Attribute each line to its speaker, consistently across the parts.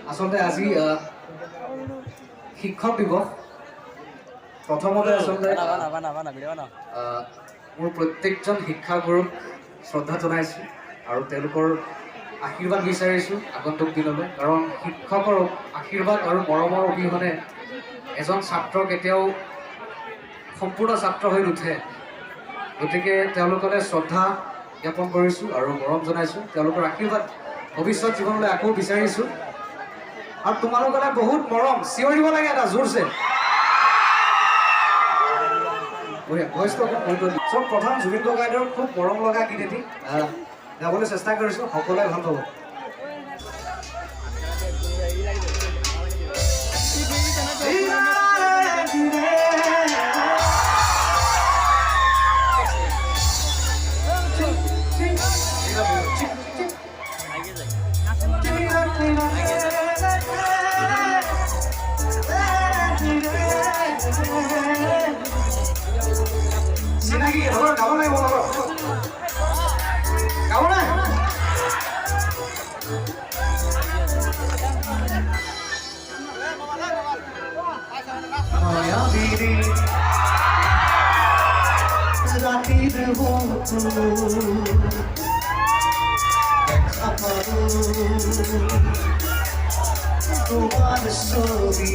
Speaker 1: আচলতে আজি শিক্ষক দিৱস প্ৰথমতে আচলতে মোৰ প্ৰত্যেকজন শিক্ষাগুৰুক শ্ৰদ্ধা জনাইছোঁ আৰু তেওঁলোকৰ আশীৰ্বাদ বিচাৰিছোঁ আগন্তুক দিনলৈ কাৰণ শিক্ষকৰ আশীৰ্বাদ আৰু মৰমৰ অবিহনে এজন ছাত্ৰ কেতিয়াও সম্পূৰ্ণ ছাত্ৰ হৈ নুঠে গতিকে তেওঁলোকলৈ শ্ৰদ্ধা জ্ঞাপন কৰিছোঁ আৰু মৰম জনাইছোঁ তেওঁলোকৰ আশীৰ্বাদ ভৱিষ্যত জীৱনলৈ আকৌ বিচাৰিছোঁ আৰু তোমালোকলৈ বহুত মৰম চিঞৰিব লাগে এটা জোৰছে চব প্ৰথম জুবিন গাৰ্গৰ খুব মৰম লগা গীত এটি গাবলৈ চেষ্টা কৰিছোঁ সকলোৱে ভাল পাব চিনাকি গাব লাগিব গাব নাই রাতির দেখা পাবো তোমার ছবি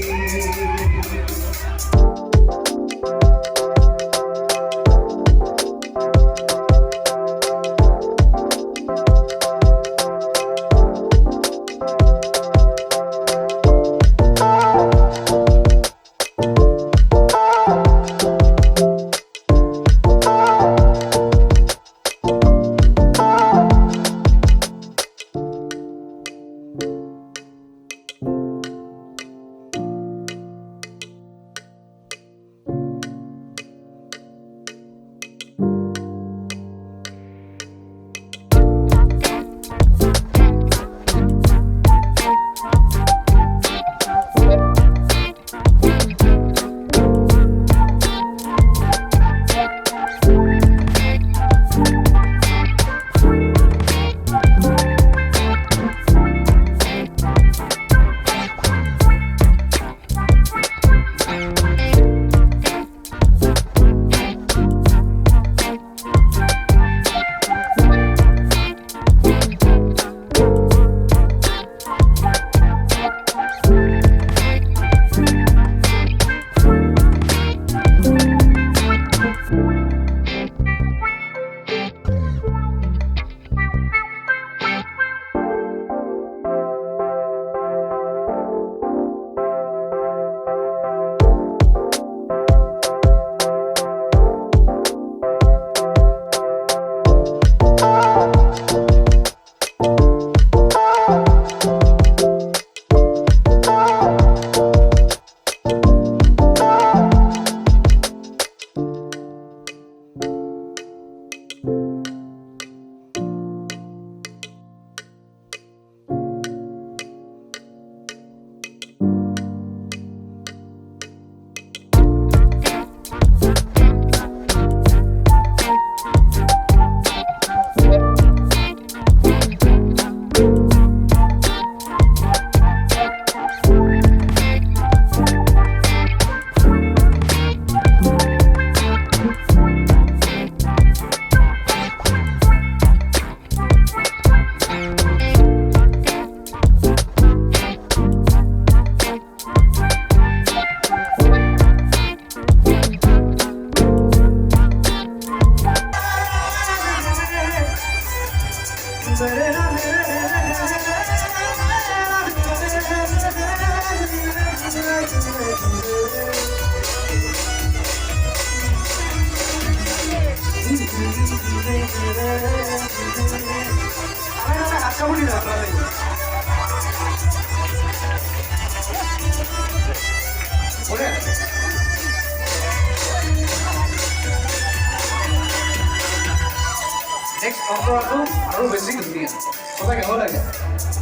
Speaker 1: Next অন্তৰাটো আৰু বেছি ধুনীয়া সবাই গাব লাগে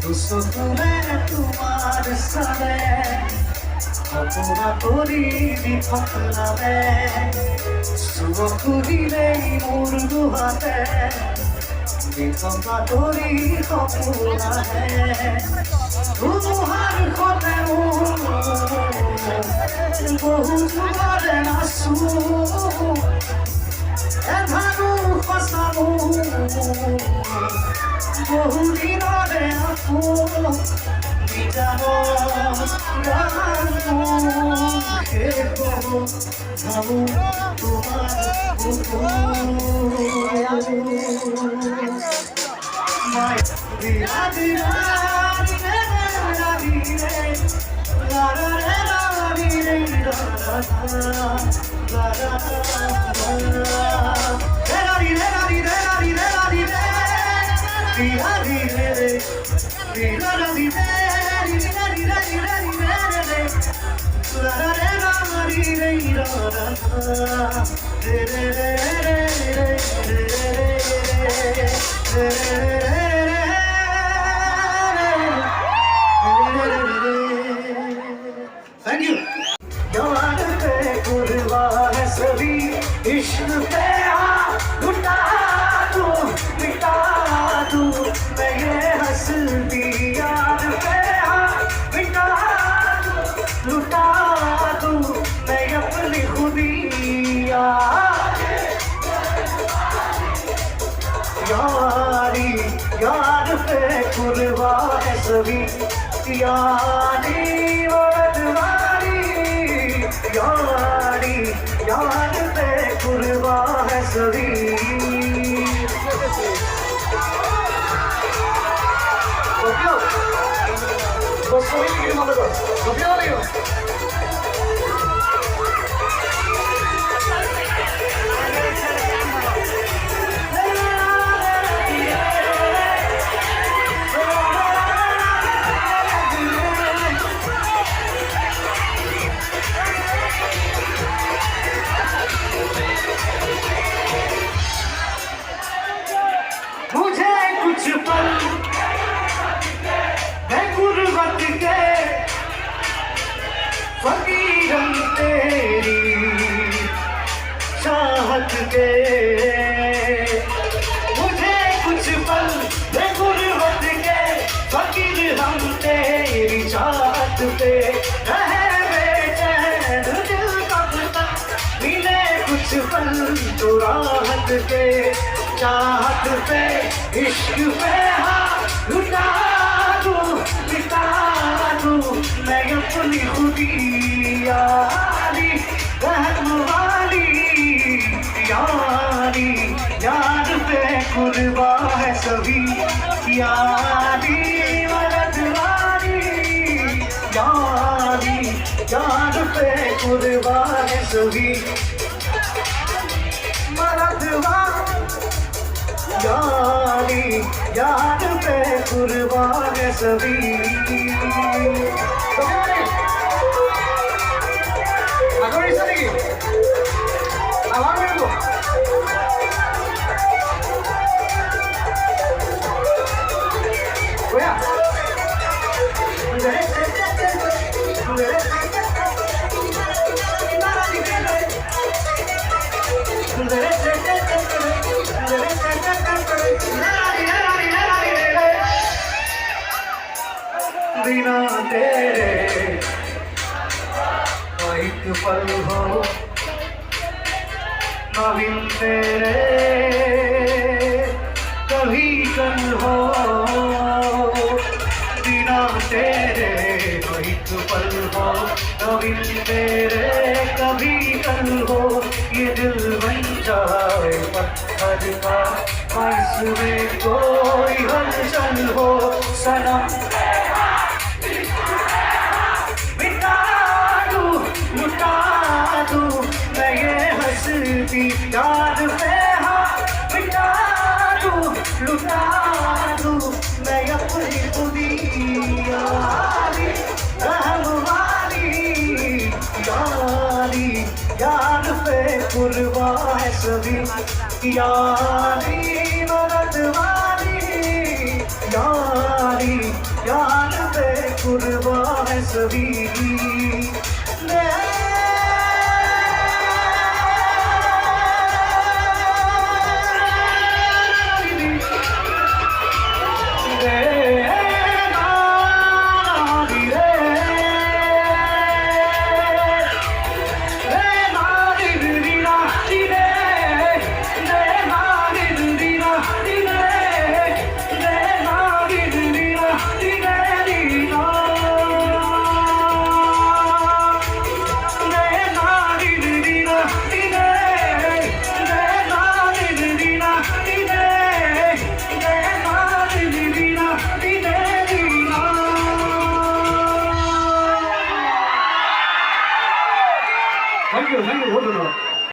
Speaker 1: দুচকুৰে তোমাৰ চালে অপৰা কৰি বিপদলালে চুবকু দিলেই মোৰ দুহাতে বিপদা কৰি সপোন আহে ধুমুহাৰ
Speaker 2: বহুত বারে নাচো এধানো সঁচানো বহুদিনৰে আকৌ বিজানৰ গানটো শেষ হ'ব ভাবো তোমাৰ Thank you. यार पे कुर्बान सभी इश्क पे लुटा दूं मिटा दूं मैं ये हंसती यार पे मिटा दूं लुटा दूं मैं अपनी खुदी यारी यार पे कुर्बान सभी यारी यारी याद पे कुर्बा है सभी मुझे कुछ पल है गुर्बत के फकीरम तेरी चाहत के मुझे कुछ पल है गुर्बत के फकीर हम तेरी चाहत पे रहे बेचैन दिल कब तक मिले कुछ पल तो राहत के चाहत पे इश्क पे लुटा दूं मिटा दूं मैं अपनी खुदी यारी रहम वाली यारी याद पे कुर्बा है सभी यारी मदद वाली यारी याद पे कुर्बा है सभी मदद वाली यारी याद पे कुर्बान सभी बिना तेरे एक पल हो नवीन तेरे कभी कल हो बिना तेरे एक पल हो नवीन तेरे कभी कल हो ये दिल बन जाए पत्थर का इसमें कोई हलचल हो सनम याद पे मिटा दूं लुटा दूं मैं अपनी खुदी यारी रहम वाली यारी याद पे कुर्बा है सभी यारी मदद वाली यारी याद पे कुर्बा है सभी